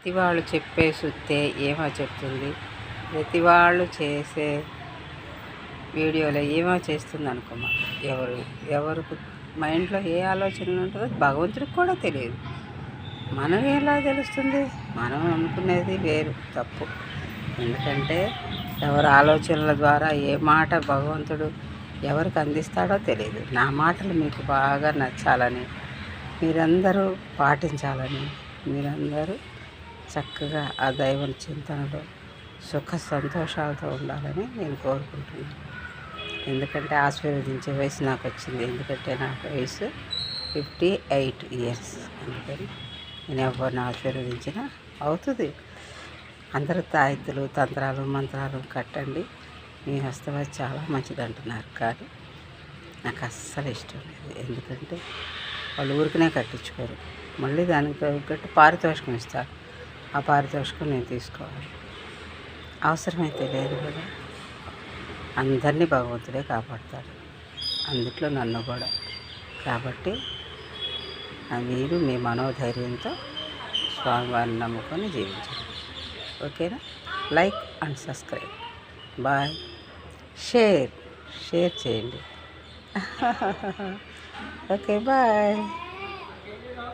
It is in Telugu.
ప్రతి వాళ్ళు చెప్పే సుత్తే ఏమో చెప్తుంది, ప్రతి వాళ్ళు చేసే వీడియోలో ఏమో చేస్తుంది అనుకోమా. ఎవరికి మైండ్లో ఏ ఆలోచన ఉంటుందో భగవంతుడికి కూడా తెలియదు. మనం ఎలా తెలుస్తుంది? మనం అనుకునేది వేరు, తప్పు. ఎందుకంటే ఎవరి ఆలోచనల ద్వారా ఏ మాట భగవంతుడు ఎవరికి అందిస్తాడో తెలియదు. నా మాటలు మీకు బాగా నచ్చాలని, మీరందరూ పాటించాలని, మీరందరూ చక్కగా ఆ దైవ చింతనలో సుఖ సంతోషాలతో ఉండాలని నేను కోరుకుంటున్నాను. ఎందుకంటే ఆశీర్వదించే వయసు నాకు వచ్చింది. ఎందుకంటే నాకు వయసు 58 ఇయర్స్. అందుకని నేను ఎవరిని ఆశీర్వదించినా అవుతుంది. అందరూ తాయెత్తులు, తంత్రాలు, మంత్రాలు కట్టండి, మీ హస్తవాసి చాలా మంచిది అంటున్నారు. కానీ నాకు అస్సలు ఇష్టం లేదు. ఎందుకంటే వాళ్ళు ఊరికనే కట్టించుకోరు, మళ్ళీ దానికి తగ్గట్టు పారితోషికం ఇస్తారు. ఆ పారితోషికం నేను తీసుకోవాలి. అవసరమైతే లేదు కదా. అందరినీ భగవంతుడే కాపాడుతాడు, అందుట్లో నన్ను కూడా. కాబట్టి మీరు మీ మనోధైర్యంతో స్వామివారిని నమ్ముకొని జీవించండి. ఓకేనా? Like and subscribe. Bye. Share చేయండి. Okay, bye.